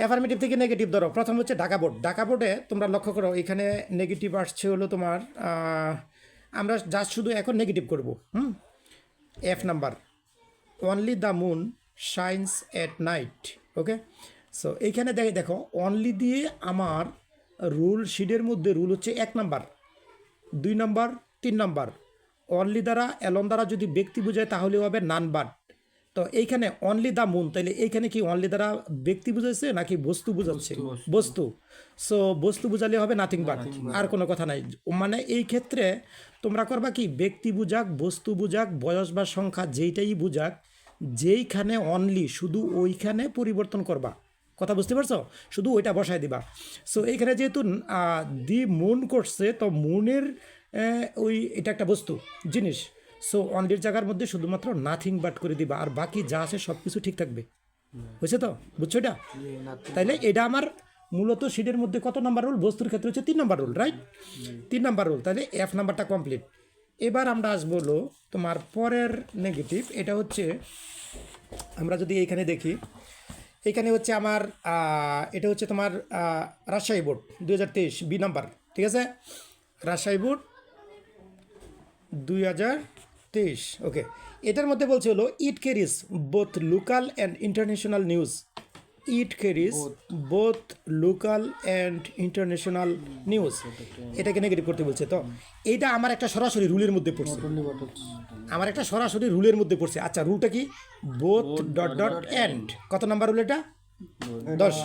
Affirmative থেকে negative ধরো, প্রথম হচ্ছে ঢাকা বোর্ড। ঢাকা বোর্ডে তোমরা লক্ষ্য করো এখানে নেগেটিভ আসছে হলো তোমার, আমরা জাস্ট শুধু এখন নেগেটিভ করব। F number, only the moon shines at night. Okay, so এইখানে দেখো অনলি দিয়ে আমার রুল শিটের মধ্যে রুল হচ্ছে 1 নাম্বার, 2 নাম্বার, 3 নাম্বার। অনলি দ্বারা এলন দ্বারা যদি ব্যক্তি বোঝায় তাহলে হবে নান বাট। তো এইখানে অনলি দ্য মুন, তাইলে এইখানে কি অনলি দ্বারা ব্যক্তি বুঝাইছে নাকি বস্তু বুঝাচ্ছে? বস্তু। সো বস্তু বুঝালে হবে নাথিং বাট, আর কোনো কথা নাই। মানে এই ক্ষেত্রে তোমরা করবা কি, ব্যক্তি বুঝাক, বস্তু বুঝাক, বয়স বা সংখ্যা যেইটাই বুঝাক, যেইখানে অনলি শুধু ওইখানে পরিবর্তন করবা। কথা বুঝতে পারছো? শুধু ওইটা বসায় দিবা। সো এইখানে যেহেতু দি মুন করছে, তো মুনের ওই এটা একটা বস্তু জিনিস। সো অনলির জায়গার মধ্যে শুধুমাত্র নাথিং বাট করে দিবা, আর বাকি যা আছে সব কিছু ঠিক থাকবে। বুঝছো তো? বুঝছো এটা? তাইলে এটা আমার মূলত শিটের মধ্যে কত নাম্বার রুল? বস্তুর ক্ষেত্রে হচ্ছে 3 number rule, right? 3 number rule. তাহলে এফ নাম্বারটা কমপ্লিট। এবার আমরা আসবো হলো তোমার পরের নেগেটিভ। এটা হচ্ছে, আমরা যদি এইখানে দেখি, এখানে হচ্ছে আমার এটা হচ্ছে তোমার রাজশাহী বোর্ড 2023 বি নাম্বার, ঠিক আছে? রাজশাহী বোর্ড 2023। ওকে, এটার মধ্যে বলছে হলো ইট caries both local and international news. It caries both local and international news, এটাকে নেগেটিভ করতে বলছে। তো এইটা আমার একটা সরাসরি রুলের মধ্যে পড়ছে, আমার একটা সরাসরি রুলের মধ্যে পড়ছে। আচ্ছা, রুলটা কি? Both dot dot and. কত নাম্বার রুল এটা? 10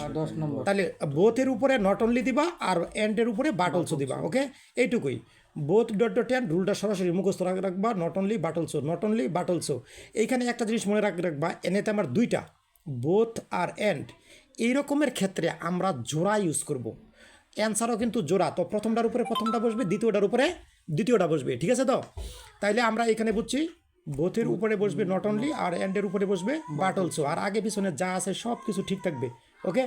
নম্বর। তাহলে বোথের উপরে নট অনলি দিবা, আর এন্ডের উপরে বাট অলসো দিবা। ওকে, এইটুকুই। বোথ ডট ডট এন্ড রুলটা সরাসরি মুখস্থ রাখবা, not only but also, not only but also. এইখানে একটা জিনিস মনে রাখবা, এনেতে আমার দুইটা, বোথ আর এন্ড। এই রকমের ক্ষেত্রে আমরা জোড়া ইউজ করব। অ্যান্সারও কিন্তু জোড়া, তো প্রথমটার উপরে প্রথমটা বসবে, দ্বিতীয়টার উপরে দ্বিতীয়টা বসবে, ঠিক আছে? তো তাইলে আমরা এখানে বুঝছি বোথের উপরে বসবে নট অনলি, আর এন্ডের উপরে বসবে বাট অলসো, আর আগে পিছনে যা আছে সব কিছু ঠিক থাকবে। ওকে,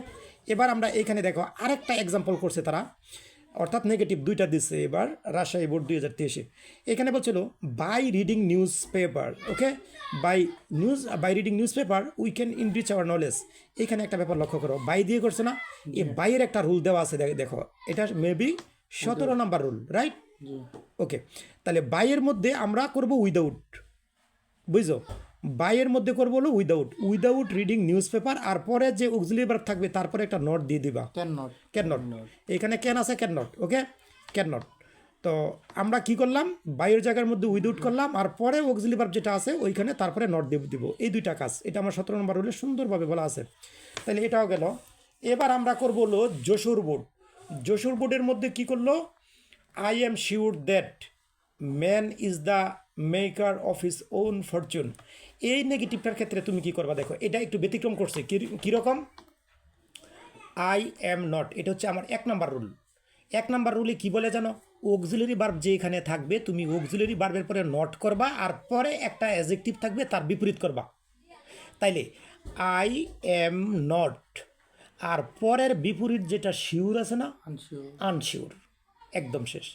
এবার আমরা এইখানে দেখো আরেকটা এক্সাম্পল করছে তারা, অর্থাৎ নেগেটিভ দুইটা দিচ্ছে এবার রাজশাহী বোর্ড 2023। এখানে বলছিল by reading newspaper. Okay, by reading newspaper we can enrich our knowledge. এখানে একটা ব্যাপার লক্ষ্য করো, বাই দিয়ে করছে না? এই বাইয়ের একটা রুল দেওয়া আছে, দেখো এটা মেবি 17 নাম্বার রুল, রাইট? ওকে, তাহলে বাইয়ের মধ্যে আমরা করব উইদাউট, বুঝছো? বাইয়ের মধ্যে করবো হলো উইদাউট রিডিং নিউজ পেপার, আর পরে যে অক্সিলারি ভার্ব থাকবে তারপরে একটা নট দিয়ে দিবা। ক্যান নট, এখানে ক্যান আছে, can not. Okay, can not. তো আমরা কি করলাম, বাইয়ের জায়গার মধ্যে উইদাউট করলাম, আর পরে অক্সিলারি ভার্ব যেটা আছে ওইখানে তারপরে নট দিয়ে দিব। এই দুইটা কাজ, এটা আমার 17 নম্বর রুলে সুন্দরভাবে বলা আছে। তাহলে এটাও গেল। এবার আমরা করবো হলো যশোর বোর্ড। যশোর বোর্ডের মধ্যে কি করলো, I am sure that man is the maker of his own fortune. এই নেগেটিভটার ক্ষেত্রে তুমি কি করবা, দেখো এটা একটু ব্যতিক্রম করছে। কীরকম? আই এম নট, এটা হচ্ছে আমার 1 নাম্বার রুল। 1 নাম্বার রুলে কি বলে জানো? অক্সিলারি ভার্ব যেখানে থাকবে তুমি অক্সিলারি ভার্বের পরে নট করবা, আর পরে একটা অ্যাডজেক্টিভ থাকবে তার বিপরীত করবা। তাইলে আই এম নট, আর পরের বিপরীত যেটা শিওর আছে না, আনশিওর, একদম শেষ।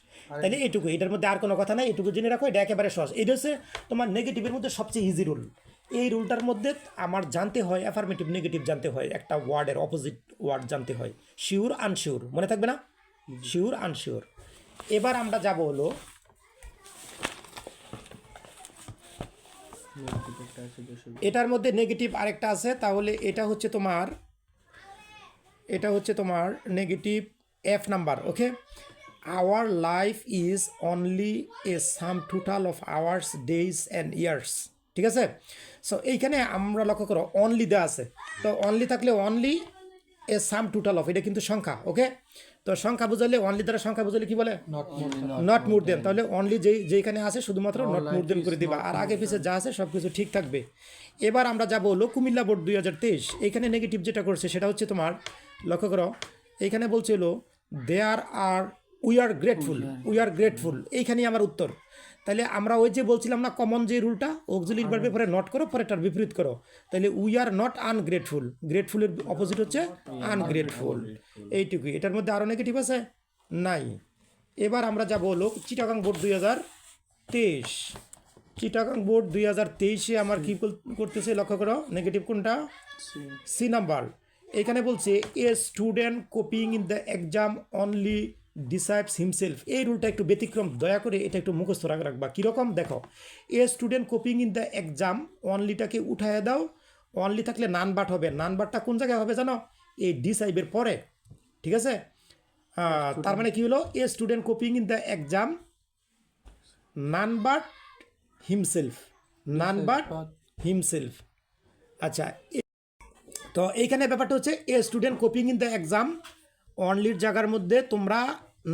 তাহলে এইটুকু, এটার মধ্যে আর কোনো কথা নাই, এটুকু জেনে রাখো, এটা একেবারে সহজ। এটা হচ্ছে তোমার নেগেটিভের মধ্যে সবচেয়ে ইজি রুল। এই রুলটার মধ্যে আমার জানতে হয় অ্যাফার্মেটিভ নেগেটিভ জানতে হয়, একটা ওয়ার্ডের অপোজিট ওয়ার্ড জানতে হয়। শিওর আনশিওর মনে থাকবে না? Sure unsure. এবার আমরা যাব হলো এটার মধ্যে নেগেটিভ আরেকটা আছে, তাহলে এটা হচ্ছে তোমার negative F number. Okay, our life is only a sum total of hours, days and years, ঠিক আছে? সো এইখানে আমরা লক্ষ্য করো অনলি দেওয়া আছে, তো অনলি থাকলে only a sum total of, এটা কিন্তু সংখ্যা। ওকে, তো সংখ্যা বুঝালে, অনলি দ্বারা সংখ্যা বুঝালে কি বলে? নট মোর দেন। তাহলে অনলি যেখানে আছে শুধুমাত্র নট মোর দেন করে দিবা, আর আগে পিছিয়ে যা আছে সব কিছু ঠিক থাকবে। এবার আমরা যাবো হলো কুমিল্লা বোর্ড 2023। এখানে নেগেটিভ যেটা করছে সেটা হচ্ছে তোমার, লক্ষ্য করো এইখানে বলছিল দেয়ার আর উই আর গ্রেটফুল, এইখানেই আমার উত্তর। তাহলে আমরা ওই যে বলছিলাম না কমন যে রুলটা, অক্সিলারি ভার্বের পরে নট করো, পরে তার বিপরীত করো। তাহলে we are not ungrateful, গ্রেটফুলের opposite হচ্ছে আনগ্রেটফুল। এইটুকুই। এটার মধ্যে আরও নেগেটিভ আছে নাই। এবার আমরা যাব হলো চিটাগাং বোর্ড 2023। চিটাগাং বোর্ড 2023-এ আমার কী করতেছে লক্ষ্য করো, নেগেটিভ কোনটা? C number. এখানে বলছে a student কপিং in the exam only ডিসাইভস himself. এই রুলটা একটু ব্যতিক্রম, দয়া করে এটা একটু মুখস্থ রাখবা। কীরকম দেখো, a student কপিং in the exam, অনলিটাকে উঠায় দাও, অনলি থাকলে নান বাট হবে। নান বাটটা কোন জায়গায় হবে জানো? এই ডিসাইভের পরে, ঠিক আছে? তার মানে কি হলো, a student কপিং in the exam none but himself, none but himself. আচ্ছা, তো এইখানে ব্যাপারটা হচ্ছে a student কপিং in the exam, অনলির জায়গার মধ্যে তোমরা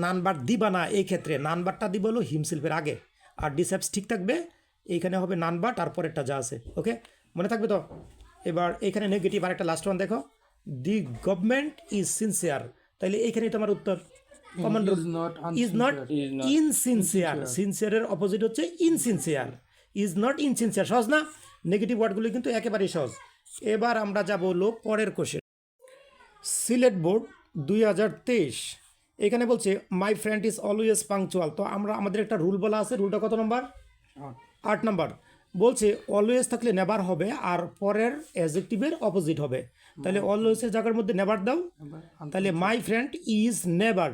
নানবার দিবা না, এই ক্ষেত্রে নানবারটা দিব হলো হিমসেলফের আগে, আর ডিসেপস ঠিক থাকবে, এইখানে হবে নানবার, তারপরেরটা যা আছে। ওকে, মনে থাকবে তো? এবার এইখানে নেগেটিভ আর একটা লাস্ট ওয়ান দেখো, দি গভর্নমেন্ট ইজ সিনসিয়ার। তাইলে এইখানে তোমার উত্তর common rule, is not ইনসিনসিয়ার। সিনসিয়ারের opposite হচ্ছে ইনসিনসিয়ার, ইজ নট ইনসিনসিয়ার। সহজ না? নেগেটিভ ওয়ার্ডগুলো কিন্তু একেবারেই সহজ। এবার আমরা যাব হলো পরের কোশ্চেন। সিলেট বোর্ড 2023, এখানে বলছে my friend is always punctual. তো আমরা আমাদের একটা রুল বলা আছে, রুলটা কত নম্বর? 8 নম্বর। বলছে অলওয়েজ থাকলে নেভার হবে, আর পরের অ্যাডজেক্টিভের অপোজিট হবে। তাহলে অলওয়েজের জায়গার মধ্যে নেভার দাও, তাহলে my friend is never,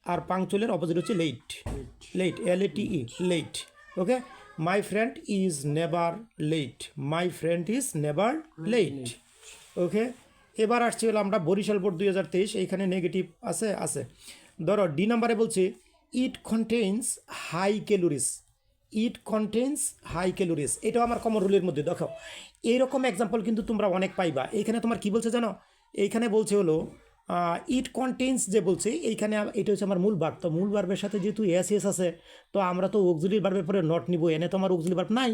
R পাংচুয়ালের opposite হচ্ছে late, late, LATE, late. Okay, my friend is never late, my friend is never late. ওকে, এবার আসছে হলো আমরা বরিশাল বোর্ড 2023, এইখানে নেগেটিভ আছে। ধরো ডি নাম্বারে বলছে ইট কন্টেইনস হাই ক্যালোরিজ, ইট কন্টেইনস হাই ক্যালোরিজ। এটাও আমার কমন রুলের মধ্যে। দেখো, এইরকম এক্সাম্পল কিন্তু তোমরা অনেক পাইবা। এইখানে তোমার কি বলছে জানো? এইখানে বলছে হলো ইট কন্টেইনস, যে বলছে এইখানে, এটা হচ্ছে আমার মূল ভার্ব। তো মূল ভার্বের সাথে যেহেতু এস আছে, তো আমরা তো অক্সিলারি ভার্বের পরে নট নিব। এনে তো আমার অক্সিলারি ভার্ব নাই,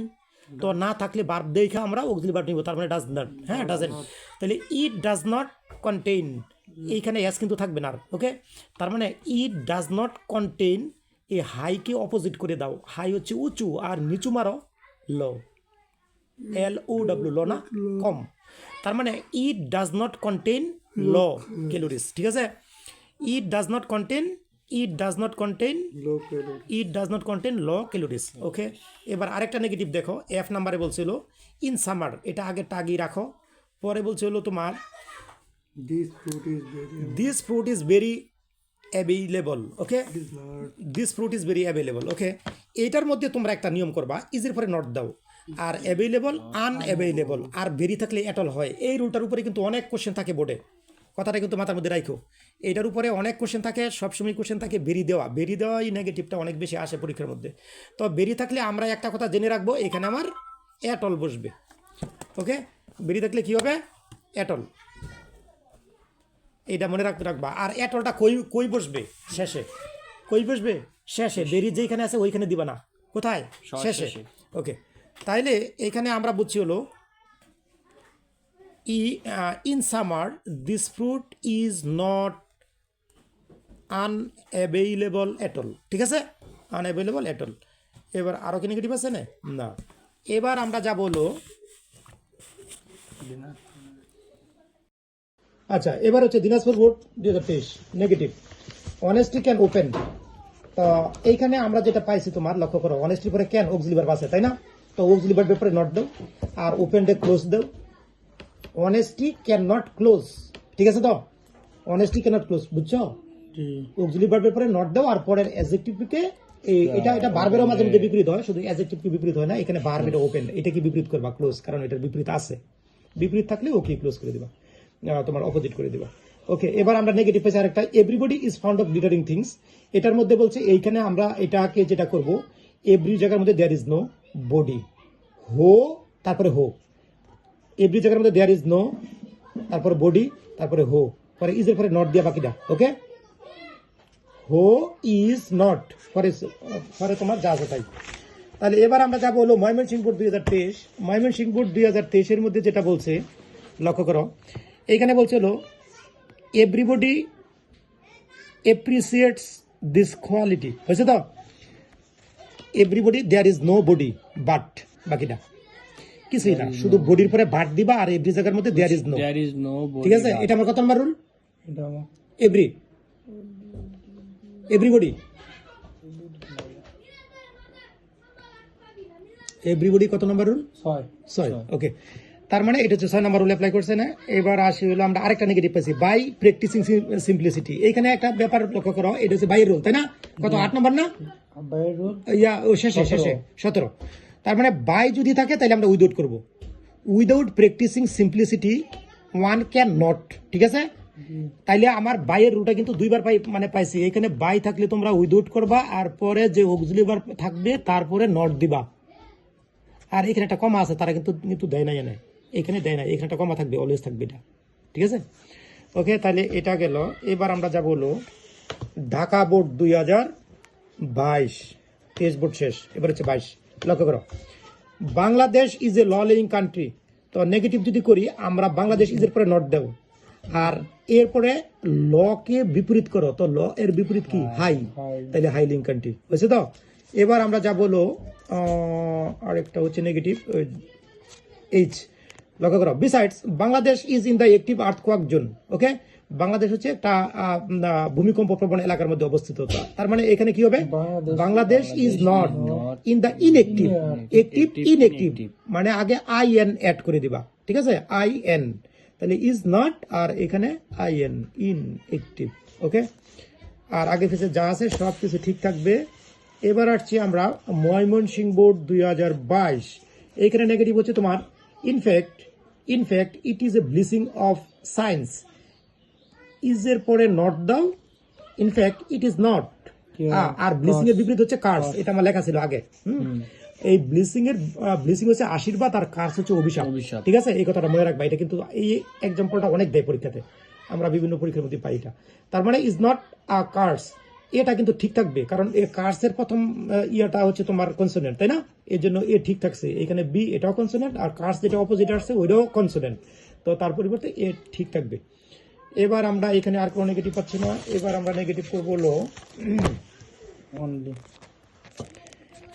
তো না থাকলে ভার্ব দেখে আমরা অক্সিলারি ভার্ব নিব, তার মানে ডাজ নট, হ্যাঁ ডাজেন্ট। তাহলে ইট ডাজ নট কন্টেইন, এইখানে এস কিন্তু থাকবে না। ওকে, তার মানে ইট ডাজ নট কন্টেইন, এই হাইকে অপোজিট করে দাও। হাই হচ্ছে উঁচু, আর নিচু মারো লো, LOW, লো না, কম। তার মানে it does not contain low calories, ঠিক আছে? It does not contain, it does not contain, it does not contain low calories. ওকে, এবার আরেকটা নেগেটিভ দেখো, F নাম্বারে বলছিল ইন সামার, এটা আগে টাগি রাখো। পরে বলছে হলো তোমার this fruit is very available. Okay, this fruit is very available. ওকে, এইটার মধ্যে তোমরা একটা নিয়ম করবা, ইজের পরে নট দাও, আর অ্যাভেলেবল, আনঅ্যাভেলেবল, আর ভেরি থাকলে অ্যাটল হয়। এই রুলটার উপরে কিন্তু অনেক কোশ্চেন থাকে বোর্ডে, কথাটা কিন্তু মাথার মধ্যে রাখো। এইটার উপরে অনেক কোশ্চেন থাকে, সবসময় কোশ্চেন থাকে বেরি দেওয়া। বেরি দেওয়াই নেগেটিভটা অনেক বেশি আসে পরীক্ষার মধ্যে। তো বেরি থাকলে আমরা একটা কথা জেনে রাখবো, এখানে আমার অ্যাটল বসবে। ওকে, বেরি থাকলে কী হবে? অ্যাটল, এইটা মনে রাখবা। আর অ্যাটলটা কই বসবে? শেষে। কই বসবে? শেষে। বেরি যেখানে আছে ওইখানে দিবা না, কোথায়? শেষে। ওকে, তাইলে এখানে আমরা বুঝছি হলো in summer this fruit is not unavailable at all, ঠিক আছে? Unavailable at all. এবার আরও কি নেগেটিভ আছে না? এবার আমরা যা বলো, আচ্ছা এবার হচ্ছে Dinajpur board 2023, negative honesty can open. তো এইখানে আমরা যেটা পাইছি, তোমার লক্ষ্য করো, অনেস্টির পরে ক্যান অক্সিলারি ভার্ব আছে, তাই না? তো অক্সিলারি ভার্বের পরে নট দাও, আর ওপেন ডে ক্লোজ দাও। অনেস্টি ক্যান নট ক্লোজ, ঠিক আছে? তো অনেস্টি ক্যান নট ক্লোজ, বুঝছো? অক্সিলারি ভার্বের পরে নট দাও, আর পরের অ্যাডজেক্টিভকে, এটা ভার্বেরও মাঝে মধ্যে বিপরীত হয়, শুধু অ্যাডজেক্টিভকে বিপরীত হয় না। এখানে ভার্ব, এটা ওপেন, এটা কি বিপরীত করবা? ক্লোজ, কারণ এটার বিপরীত আছে। বিপরীত থাকলে ওকে ক্লোজ করে দিবা, তোমার অপোজিট করে দিবা। ওকে, এবার আমরা নেগেটিভ পেয়েছি আরেকটা, everybody is found of littering things. এটার মধ্যে বলছে এইখানে আমরা এটাকে যেটা করব, এভরি জায়গার মধ্যে দেয়ার ইজ নো বডি, হো তারপরে হো। এভরি জায়গার মধ্যে দেয়ার ইজ নো, তারপরে বডি, তারপরে হো, পরে ইজের পরে নট দিয়া বাকিটা। ওকে, হো ইজ নট, পরে তোমার যা আছে তাই। তাহলে এবার আমরা যাবো হলো ময়মনসিংহ বোর্ড 2023। ময়মনসিংহ বোর্ড 2023-এর মধ্যে যেটা বলছে, লক্ষ্য করো, এইখানে বলছে হলো এভরিবডি অ্যাপ্রিসিয়েটস দিস কোয়ালিটি, হয়েছে তো? Everybody, there is nobody, but, বাকিটা কিছুই না, শুধু বডির পরে বাট দিবা, আর এভরি জায়গার মধ্যে দেয়ার ইজ নো, ঠিক আছে? এটা আমার কত নম্বর রুল? এভরিবডি, এভরিবডি কত নম্বর রুল? 6। ওকে, তার মানে এটা হচ্ছে 6 নম্বর রুল অ্যাপ্লাই করছে না। এবার আসি হলো আমরা আরেকটা নেগেটিভ পাইছি, বাই প্র্যাকটিসিং সিম্পলিসিটি। এখানে একটা ব্যাপার লক্ষ্য করো, এটা হচ্ছে বাইয়ের রুল, তাই না? কত 8 নম্বর না? বাইরের রুল ইয়া ও শেষে 17। তার মানে বাই যদি থাকে তাহলে আমরা উইদাউট করব। Without practicing simplicity one can not, ঠিক আছে? তাইলে আমার বাইয়ের রুলটা কিন্তু দুইবার পাইছি। এখানে বাই থাকলে তোমরা উইদাউট করবা, আর পরে যে অক্সিলারি ভার্ব থাকবে তারপরে নট দিবা। আর এখানে একটা কমা আছে, তারা কিন্তু দেয় না, এনে এখানে দেয় না, এখানে একটা কমা থাকবে, অলওয়েজ থাকবে এটা, ঠিক আছে? ওকে, তাহলে এটা গেল। এবার আমরা যাব হলো ঢাকা বোর্ড 2022, টেস্ট বোর্ড শেষ, এবার হচ্ছে 22। লক্ষ্য করো, বাংলাদেশ ইজ এ ল লিভিং কান্ট্রি। তো নেগেটিভ যদি করি আমরা বাংলাদেশ ইজ এর পরে নট দেব, আর এরপরে ল কে বিপরীত করো, তো ল এর বিপরীত কি? হাই, তাহলে হাই লিভিং কান্ট্রি হয়েছে। তো এবার আমরা যাব হলো আরেকটা হচ্ছে নেগেটিভ এইচ। লক্ষ্য করো, besides Bangladesh is in the active earthquake zone. Okay, Bangladesh হচ্ছে একটা ভূমিকম্প প্রবণ এলাকার মধ্যে অবস্থিত। তার মানে এখানে কি হবে? Bangladesh is not in the inactive, active inactive, মানে আগে আই এন অ্যাড করে দিবা, ঠিক আছে? আই এন, তাহলে ইজ নট, আর এখানে আই এন, ইন অ্যাক্টিভ। ওকে, আর আগে পিছে যা আছে সব কিছু ঠিক থাকবে। এবার আসছি আমরা ময়মনসিংহ বোর্ড 2022। এইখানে নেগেটিভ হচ্ছে তোমার in fact it is a blessing of science. Is এর পরে নট দাও, ইনফ্যাক্ট ইট ইজ নট, আর ব্লিসিং এর বিপরীত হচ্ছে কার্স। এটা আমার লেখা ছিল আগে। এই ব্লিসিং হচ্ছে আশীর্বাদ, আর কার্স হচ্ছে অভিশাপ, ঠিক আছে? এই কথাটা মনে রাখবা। এটা কিন্তু এই এক্সাম্পলটা অনেক দেয় পরীক্ষাতে, আমরা বিভিন্ন পরীক্ষার মধ্যে পাই এটা। তার মানে ইজ নট আ কার্স, এটা কিন্তু ঠিক থাকবে, কারণ এই কার্সের প্রথম ইয়াটা হচ্ছে তোমার কনসোনেন্ট, তাই না? এর জন্য এ ঠিক থাকছে। এখানে বি, এটাও কনসোনেন্ট, আর কার্স যেটা অপোজিট আসছে ওইটাও কনসোনেন্ট, তো তার পরিবর্তে এ ঠিক থাকবে। এবার আমরা এখানে আর কোনো নেগেটিভ পাচ্ছি না। এবার আমরা নেগেটিভ করবো হলো অনলি।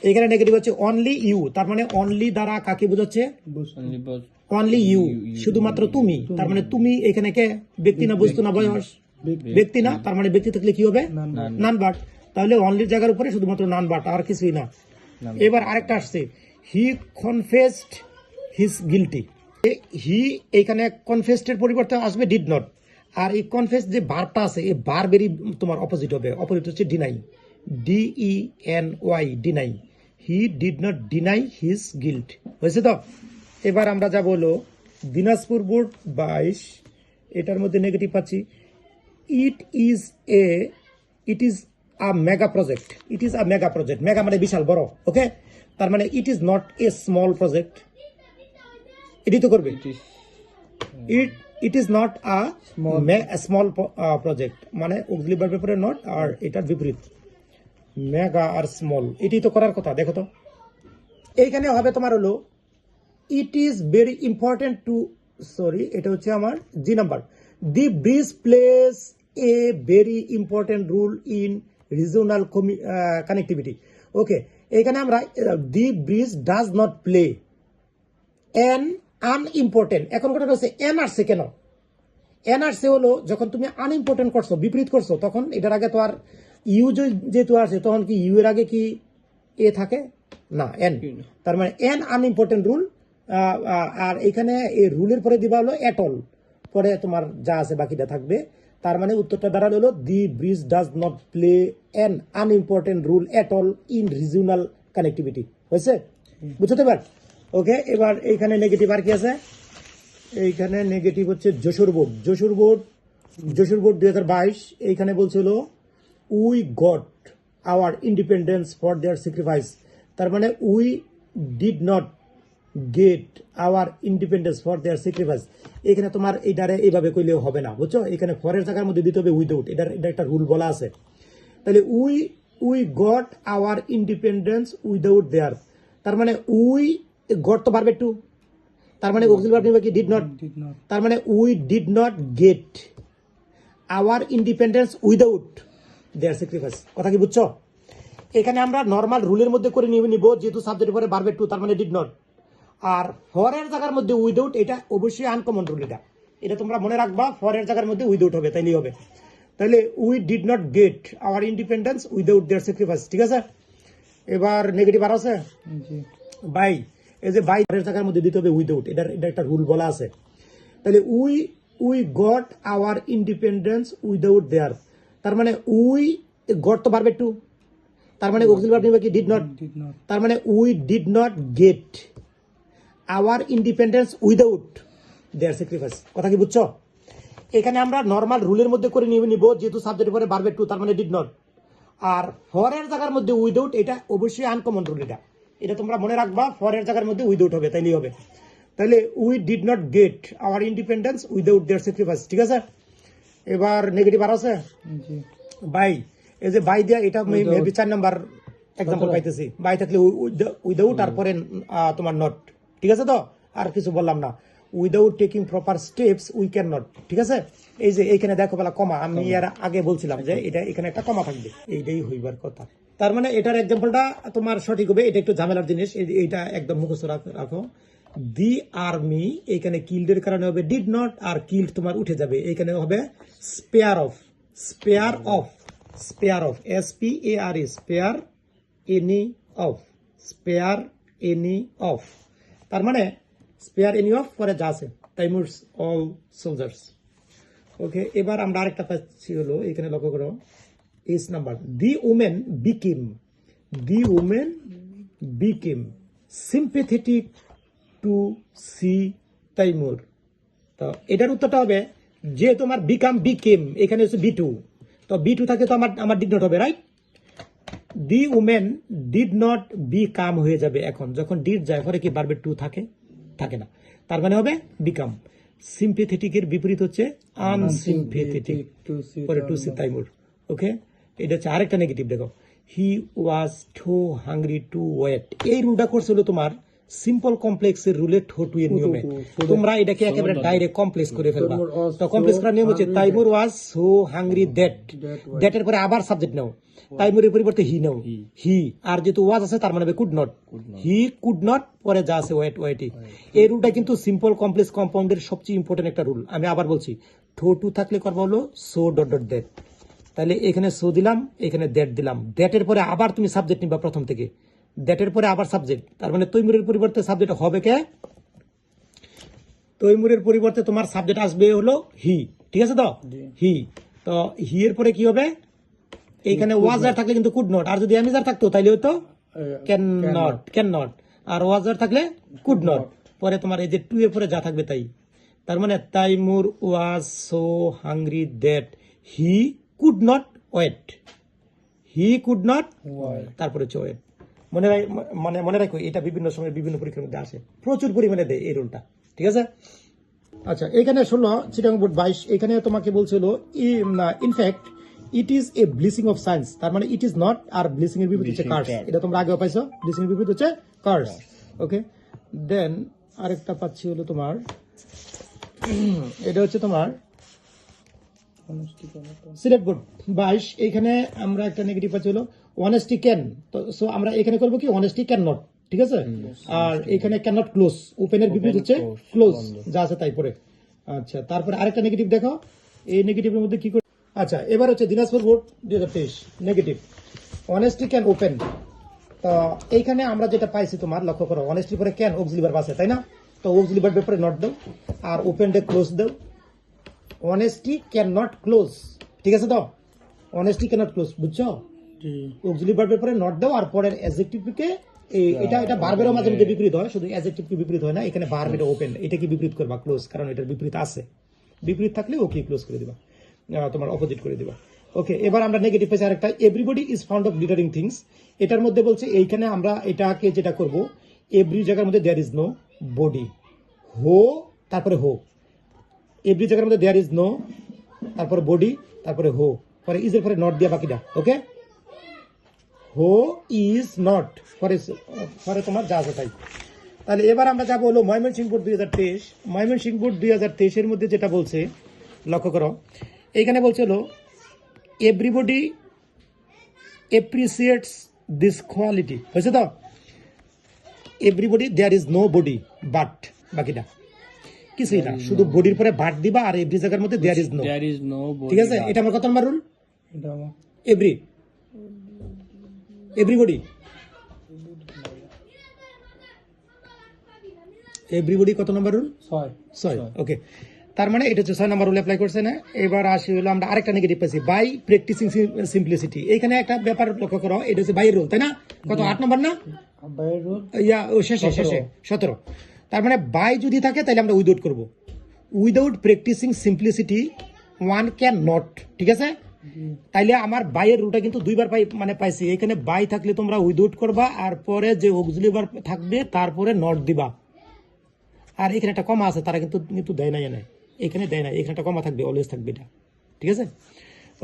এখানে নেগেটিভ হচ্ছে অনলি ইউ। তার মানে অনলি দ্বারা কাকে বোঝাচ্ছে? অনলি ইউ, শুধুমাত্র তুমি। তার মানে তুমি এখানে কে? ব্যক্তি না বস্তু না বয়স? ব্যক্তি না, তার মানে ব্যক্তি থাকলে কি হবে? None but. তাহলে অনলির জায়গার উপরে শুধুমাত্র নান বাট, আর কিছুই না। এবার আরেকটা আসছে, হি কনফেসড হিজ গিলটি। হি এখানে কনফেসডের পরিবর্তে আসবে ডিড নট, আর এই কনফেস যে ভার্বটা আছে এই ভার্বেরই তোমার অপোজিট হবে। অপোজিট হচ্ছে deny, DENY, deny. He did not deny his guilt, হয়েছে তো? এবার আমরা যাব হলো দিনাজপুর বোর্ড 22। এটার মধ্যে নেগেটিভ পাচ্ছি, it is a mega project. It is a mega project, mega মানে বিশাল বড়। ওকে, তার মানে it is not a small project, এটি তো করবে। ইট is not a small project, মানে অক্সিলারি ভার্বের পরে নট, আর এটার বিপরীত মেগা আর স্মল, এটি তো করার কথা। দেখো তো এইখানে হবে তোমার হলো it is very important to, sorry এটা হচ্ছে আমার G number, the bridge plays a very important role in regional connectivity. Okay, এখানে আমরা the bridge does not play an unimportant. এখন কথা হচ্ছে এন আসছে কেন? এন আসছে হলো যখন তুমি আনইম্পর্টেন্ট করছো, বিপরীত করছো, তখন এটার আগে তো আর ইউ যেহেতু আসে, তখন কি ইউ এর আগে কি এ থাকে না? এন। তার মানে এন আনইম্পর্টেন্ট রুল, আর এখানে এই রুলের পরে দিবা হলো এট অল, পরে তোমার যা আছে বাকিটা থাকবে। তার মানে উত্তরটা দাঁড়ালো হলো দি bridge does not play an unimportant rule at all in regional connectivity. হয়েছে? বুঝতে পার? ওকে, এবার এইখানে নেগেটিভ আর কি আছে? এইখানে নেগেটিভ হচ্ছে যশোর বোর্ড 2022। এইখানে বলছিল we got our independence for their sacrifice. তার মানে we did not get our independence for their sacrifice. এখানে তোমার এইটারে এইভাবে কইলেও হবে না, বুঝছো? এখানে ফরের জায়গার মধ্যে দিতে হবে উইদাউট, এটা একটা রুল বলা আছে। তাহলে we got our independence without there, তার মানে উই গট তো পারবে টু, তার মানে অক্সিলারি ভার্ব নিবে কি? Did not. তার মানে we did not get our independence without their sacrifice. কথা কি বুঝছো? এখানে আমরা নর্মাল রুলের মধ্যে করে নিব, যেহেতু সাবজেক্টের পরে ভার্ব টু, তার মানে ডিড নট। আর ফরের জায়গার মধ্যে উইদাউট, এটা অবশ্যই আনকমন রুল। এটা তোমরা মনে রাখবা, ফরের জায়গার মধ্যে উইদাউট হবে, তাইলেই হবে। তাহলে we did not get our independence without their sacrifice, ঠিক আছে? এবার নেগেটিভ আর আছে ভাই, এই যে বাই এর জায়গার মধ্যে দিতে হবে উইদাউট, এটা একটা রুল বলা আছে। তাহলে we got our independence without there, তার মানে we got to verb to, তার মানে অক্সিলারি ভার্ব নিবে কি ডিড নট, তার মানে we did not get our independence without their sacrifice. কথা কি বুঝছো? এখানে আমরা নর্মাল রুলের মধ্যে করে নিব, যেহেতু সাবজেক্টের পরে ভার্ব টু, তার মানে ডিড নট। আর ফরের জায়গার মধ্যে উইদাউট, এটা অবশ্যই আনকমন রুল, এটা তোমরা মনে রাখবা, ফরের জায়গার মধ্যে উইদাউট হবে, তাইলেই হবে। তাহলে we did not get our independence without their sacrifice, ঠিক আছে। এবার নেগেটিভ আর আছে বাই, এই যে বাই দিয়া, এটা মেবি 4 নাম্বার এক্সাম্পল পাইতেছি। বাই থাকলে উইদাউট, তারপরে তোমার নট, ঠিক আছে। তো আর কিছু বললাম না, without taking proper steps we can not, ঠিক আছে। এই যে এইখানে দেখো বেলা কমা, আমি এর আগে বলছিলাম যে এটা এখানে একটা কমা থাকবে, এইটাই হইবার কথা। তার মানে এটার এক্সাম্পলটা তোমার সঠিক হবে, এটা একটু ঝামেলার জিনিস, এইটা একদম মুখস্থ রাখো। দি আর্মি এখানে কিল্ডের কারণে হবে ডিড নট, আর কিল্ড তোমার উঠে যাবে, এখানে হবে spare of, spare of, spare of, SPARE, spare any of, spare any of, তার মানে স্পেয়ার এনি অফ পরে যা আছে তাইমুরস অল সোলজার্স। ওকে, এবার আমরা আরেকটা পাচ্ছি হলো, এখানে লক্ষ্য করো 8 number, the women became sympathetic to see Taimur. তো এটার উত্তরটা হবে যে তোমার বিকেম, এখানে হচ্ছে B2, তো B2 থাকে তো আমার ডিড নট হবে, right. The women did not become হয়ে যাবে, এখন যখন ডিড যায় পরে কি ভার্বের টু থাকে না, তার মানে হবে বিকাম। সিম্পেথেটিকের বিপরীত হচ্ছে আনসিম্পেথেটিক, পরে টু সি তাইমুর। ওকে, এটা হচ্ছে আরেকটা নেগেটিভ। দেখো, হি ওয়াজ টু হাংরি টু ওয়েট, এই রুলটা করছিল তোমার সিম্পল কমপ্লেক্সের রুলে ঠোঁটু এর নিয়মে, তোমরা এটাকে একেবারে ডাইরেক্ট কমপ্লেক্স করে ফেলবা। তো কমপ্লেক্স করার নিয়ম হচ্ছে Taimur was so hungry that এর পরে আবার সাবজেক্ট নাও, তাইমুরের পরিবর্তে হি নাও, হি, আর যেহেতু ওয়াজ আছে তার মানে could not, he could not পরে যা আছে ওয়েটি। এই রুলটা কিন্তু সিম্পল কমপ্লেক্স কম্পাউন্ডের সবচেয়ে ইম্পর্টেন্ট একটা রুল। আমি আবার বলছি, ঠোঁটু থাকলে করবো হলো সো ডট ডট দ্যাট, তাহলে এখানে সো দিলাম, এখানে দ্যাট দিলাম, দ্যাটের পরে আবার তুমি সাবজেক্ট নিবা প্রথম থেকে, দ্যাটের পরে আবার সাবজেক্ট, তার মানে তৈমুরের পরিবর্তে সাবজেক্ট হবে কে, তৈমুরের পরিবর্তে তোমার সাবজেক্ট আসবে হলো হি, ঠিক আছে। তো হি, তো হি এর পরে কি হবে, এইখানে ওয়াজার থাকলে কিন্তু কুড নট, আর যদি অ্যামিজার থাকতো তাইলে হয়তো ক্যান নট, আর ওয়াজার থাকলে কুড নট, পরে তোমার এই যে টু এর পরে যা থাকবে তাই। তার মানে Taimur was so hungry that he could not wait, he could not, তারপরে হচ্ছে ওয়েট। মনে রাখো, এটা বিভিন্ন সময় বিভিন্ন পরীক্ষার মধ্যে আসে, প্রচুর পরিমাণে দেয় এই রুলটা, ঠিক আছে। আচ্ছা, এখানে 16 চিটাং বোর্ড 22, এখানে তোমাকে বলছিল in fact it is a blessing of science, তার মানে ইট ইজ নট, আর ব্লিসিং এর বিপরীত হচ্ছে কার্স, এটা তোমরা আগেও পাইছো, ব্লিসিং এর বিপরীত হচ্ছে কার্স। ওকে, দেন আরেকটা পাচ্ছি হলো তোমার, এটা হচ্ছে তোমার সিলেট বোর্ড 22, এখানে আমরা একটা নেগেটিভ পাচ্ছি হলো অনেস্টি ক্যান, তো সো আমরা এখানে করবো কি অনেস্টি ক্যান নট, ঠিক আছে। আর এখানে ক্যান নট ক্লোজ, ওপেনের বিপরীত হচ্ছে ক্লোজ, যা আছে তাই পরে। আচ্ছা, তারপরে আরেকটা নেগেটিভ দেখো, এই নেগেটিভের মধ্যে কি করে। আচ্ছা, এবার হচ্ছে Dinajpur board 2023 negative, honesty can open. তো এইখানে আমরা যেটা পাইছি তোমার লক্ষ্য করো, অনেস্টির পরে ক্যান অক্সিলারি ভার্ব আছে, তাই না। তো অক্সিলারি ভার্বের পরে নট দাও, আর ওপেন ডে ক্লোজ দাও। অনেস্টি ক্যান নট ক্লোজ, ঠিক আছে। তো অনেস্টি ক্যান নট ক্লোজ, বুঝছো, অক্সিলারি ভার্বের পরে নট দাও, আর পরের অ্যাডজেক্টিভকে এটা ভার্বেরও মাঝে মধ্যে বিপরীত হয়, শুধু অ্যাডজেক্টিভ কি বিপরীত হয় না, এখানে ভার্ব এটা ওপেন, এটা কি বিপরীত করবা ক্লোজ, কারণ এটার বিপরীত আছে, বিপরীত থাকলে ওকে ক্লোজ করে দিবা, তোমার অপোজিট করে দিবা। ওকে, এবার আমরা নেগেটিভ পেয়েছি আরেকটা, everybody is found of littering things, এটার মধ্যে বলছে এইখানে আমরা এটাকে যেটা করব, এভরি জায়গার মধ্যে দেয়ার ইজ নো বডি, হো তারপরে হো, এভরি জায়গার মধ্যে দেয়ার ইজ নো, তারপরে বডি, তারপরে হো, পরে ইজের পরে নট দিয়া বাকিটা। ওকে, হো ইজ নট, পরে তোমার যা আছে তাই। তাহলে এবার আমরা যাবো হলো ময়মনসিংহ বোর্ড 2023, ময়মনসিংহ বোর্ড 2023 এর মধ্যে যেটা বলছে লক্ষ্য করো, এইখানে বলছে হলো এভরিবডি এপ্রিসিয়েটস দিস কোয়ালিটি, হয়েছে তো, everybody there is nobody but, বাকিটা কিছুই না, শুধু বডির পরে বাট দিবা, আর এভরি জায়গার মধ্যে দেয়ার ইজ নো, ঠিক আছে। এটা আমার কত নম্বর রুল, এভরিবডি এভরিবডি কত নম্বর রুল? 6 ছয়। ওকে, তার মানে এটা হচ্ছে 6 নম্বর রুল অ্যাপ্লাই করছে না। এবার আসি হলো আমরা আরেকটা নেগেটিভ পাইছি, বাই প্র্যাকটিসিং সিম্পলিসিটি। এখানে একটা ব্যাপার লক্ষ্য করো, এটা হচ্ছে বাইয়ের রুল, তাই না? কত 8 নম্বর না? বাইয়ের রুল ইয়া ও শেষে 17। তার মানে বাই যদি থাকে তাহলে আমরা উইদাউট করব। Without practicing simplicity one can not, ঠিক আছে? তাইলে আমার বাইয়ের রুলটা কিন্তু দুইবার পাইছি। এখানে বাই থাকলে তোমরা উইদাউট করবা, আর পরে যে অক্সিলারি ভার্ব থাকবে তারপরে নট দিবা। আর এখানে একটা কমা আছে, তারা কিন্তু কিন্তু দেয় না, এনে এখানে দেয় না, এখানে একটা কমা থাকবে, অলওয়েজ থাকবে এটা, ঠিক আছে?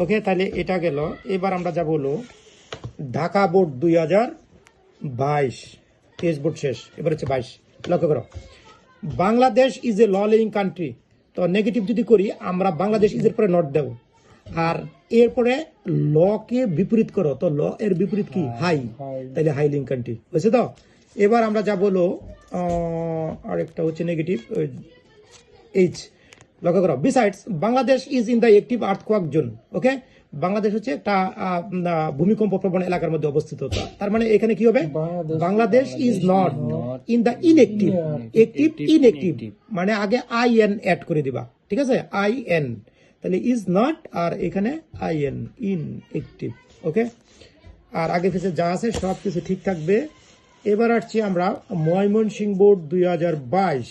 ওকে, তাহলে এটা গেল। এবার আমরা যাব হলো ঢাকা বোর্ড 2022, টেস্ট বোর্ড শেষ, এবার হচ্ছে 22। লক্ষ্য করো, বাংলাদেশ ইজ এ ল লিভিং কান্ট্রি। তো নেগেটিভ যদি করি আমরা বাংলাদেশ ইজের পরে নট দেব, আর এরপরে ল কে বিপরীত করো, তো ল এর বিপরীত কি? হাই, তাইলে হাই লিভিং কান্ট্রি হয়েছে। তো এবার আমরা যা বলো আরেকটা হচ্ছে নেগেটিভ এইচ। লক্ষ্য করো, besides Bangladesh is in the active earthquake zone. Okay, Bangladesh হচ্ছে একটা ভূমিকম্প প্রবণ এলাকার মধ্যে অবস্থিত। তার মানে এখানে কি হবে? Bangladesh is not in the inactive, active inactive, মানে আগে আই এন অ্যাড করে দিবা, ঠিক আছে? আই এন, তাহলে ইজ নট, আর এখানে আই এন, ইন অ্যাক্টিভ। ওকে, আর আগে পিছে যা আছে সব কিছু ঠিক থাকবে। এবার আসছি আমরা ময়মনসিংহ বোর্ড 2022।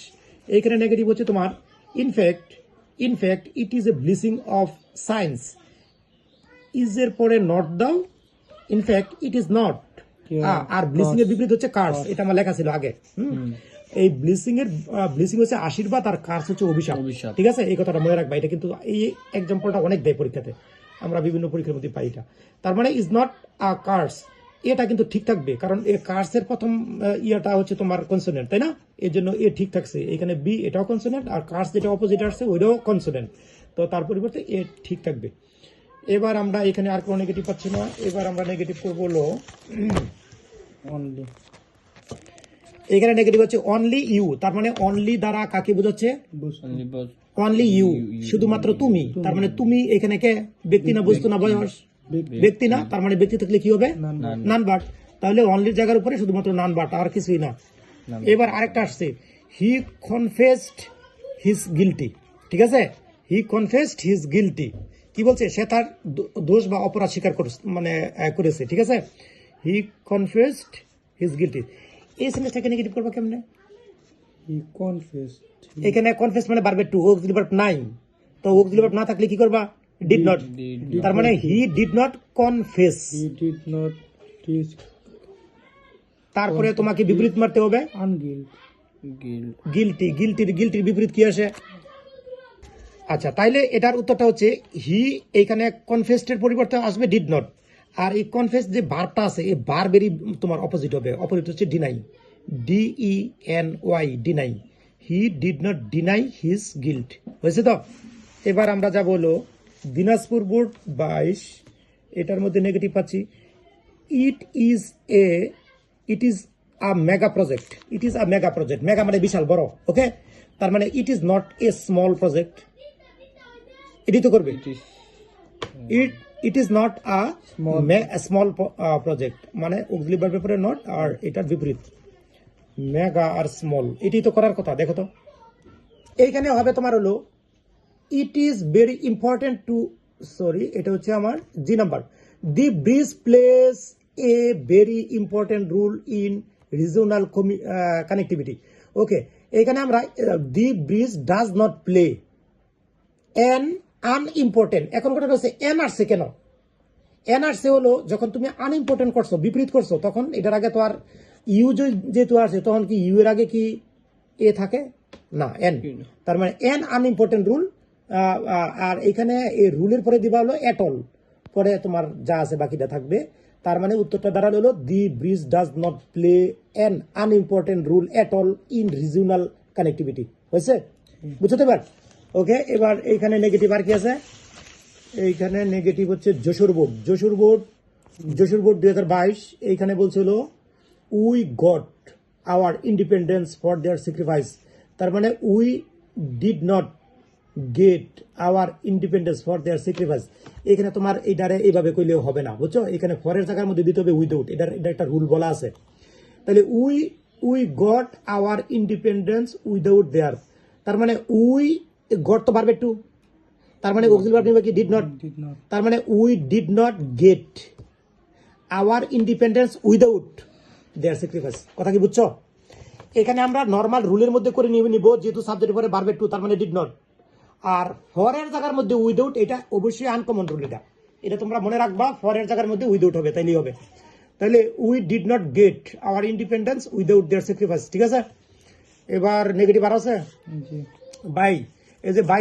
এইখানে নেগেটিভ হচ্ছে তোমার in fact it is a blessing of science. Is এর পরে নট দাও, ইনফ্যাক্ট ইট ইজ নট। আর ব্লিসিং এর বিপরীত হচ্ছে কার্স, এটা আমার লেখা ছিল আগে। এই ব্লিসিং হচ্ছে আশীর্বাদ, আর কার্স হচ্ছে অভিশাপ, ঠিক আছে? এই কথাটা মনে রাখবা, এটা কিন্তু এই এক্সাম্পলটা অনেক দেয় পরীক্ষাতে, আমরা বিভিন্ন পরীক্ষার মধ্যে পাই এটা। তার মানে ইজ নট আ কার্স, এটা কিন্তু ঠিক থাকবে, কারণ এই কার্সের প্রথম ইয়াটা হচ্ছে তোমার কনসোনেন্ট, তাই না? এর জন্য এ ঠিক থাকছে। এখানে বি, এটাও কনসোনেন্ট, আর কার্স যেটা অপোজিট আসছে ওইটাও কনসোনেন্ট, তো তার পরিবর্তে এ ঠিক থাকবে। এবার আমরা এখানে আর কোনো নেগেটিভ পাচ্ছি না। এবার আমরা নেগেটিভ করবো হলো অনলি। এখানে নেগেটিভ হচ্ছে অনলি ইউ। তার মানে অনলি দ্বারা কাকে বোঝাচ্ছে? অনলি ইউ, শুধুমাত্র তুমি। তার মানে তুমি এখানে কে? ব্যক্তি না বস্তু না বয়স? ব্যক্তি না, তার মানে ব্যক্তি থাকলে কি হবে? None but. তাহলে অনলির জায়গার উপরে শুধুমাত্র নান বাট, আর কিছুই না। এবার আরেকটা আসছে, হি কনফেসড হিজ গিলটি, ঠিক আছে? হি কনফেসড হিজ গিলটি, কি বলছে? সে তার দোষ বা অপরাধ স্বীকার করেছে, ঠিক আছে? হি কনফেসড হিজ গিলটি। এই সেন্টেন্সটাকে নেগেটিভ করবা কেমনে? হি কনফেসড, এখানে কনফেস মানে ভার্ব টু, অক্সিলারি ভার্ব নাই, তো অক্সিলারি ভার্ব না থাকলে কি করবা? Did not. তার মানে he did not confess, he did not teach, তারপরে তোমাকে বিপরীত মারতে হবে আনগিল্ট, গিল্টির বিপরীত কি আসে? আচ্ছা, তাইলে এটার উত্তরটা হচ্ছে হি, এইখানে কনফেসডের পরিবর্তে আসবে ডিড নট, আর এই কনফেস যে ভার্বটা আছে এই ভার্বেরই তোমার অপোজিট হবে, অপোজিট হচ্ছে deny, DENY, deny. He did not deny his guilt, হয়েছে তো? এবার আমরা যা বলো দিনাজপুর বোর্ড 22, এটার মধ্যে নেগেটিভ পাচ্ছি, it is a mega project. It is a mega project, mega মানে বিশাল বড়, ওকে? তার মানে it is not a small project, এটাই তো করবে। ইট is not a small project, মানে অক্সিলারি ভার্বের পরে নট, আর এটার বিপরীত মেগা আর স্মল, এটাই তো করার কথা। দেখো তো এইখানে হবে তোমার হলো it is very important to, sorry এটা হচ্ছে আমার G number, the bridge plays a very important role in regional connectivity. Okay, এখানে আমরা the bridge does not play an unimportant. এখন কথা হচ্ছে এন আসছে কেন? এন আসছে হলো যখন তুমি আনইম্পর্টেন্ট করছো, বিপরীত করছো, তখন এটার আগে তো আর ইউ যেহেতু আসছে, তখন কি ইউ এর আগে কি এ থাকে না? এন। তার মানে এন আনইম্পর্টেন্ট রুল, আর এখানে এই রুলের পরে দিবা হলো এট অল, পরে তোমার যা আছে বাকিটা থাকবে। তার মানে উত্তরটা দাঁড়ালো হলো দি bridge does not play an unimportant rule at all in regional connectivity. হয়েছে? বুঝতে পার? ওকে, এবার এইখানে নেগেটিভ আর কি আছে? এইখানে নেগেটিভ হচ্ছে যশোর বোর্ড 2022। এইখানে বলছিল we got our independence for their sacrifice. তার মানে we did not get our independence for their sacrifice. এখানে তোমার এইটারে এইভাবে কইলেও হবে না, বুঝছো? এখানে ফরের জায়গার মধ্যে দিতে হবে উইদাউট, এটা একটা রুল বলা আছে। তাহলে we we got our independence without there, তার মানে উই গট তো পারবে টু, তার মানে অক্সিলারি ভার্ব নিবে কি ডিড নট, Did not. তার মানে we did not get our independence without their sacrifice. কথা কি বুঝছো? এখানে আমরা নর্মাল রুলের মধ্যে করে নিয়ে নিব, যেহেতু সাবজেক্টের পরে ভার্বের টু, তার মানে ডিড নট। আর ফরের জায়গার মধ্যে উইদাউট, এটা অবশ্যই আনকমন রুল, এটা তোমরা মনে রাখবা, ফরের জায়গার মধ্যে উইদাউট হবে, তাইলেই হবে। তাহলে we did not get our independence without their sacrifice, ঠিক আছে? এবার নেগেটিভ আর আছে জি। বাই, এই যে বাই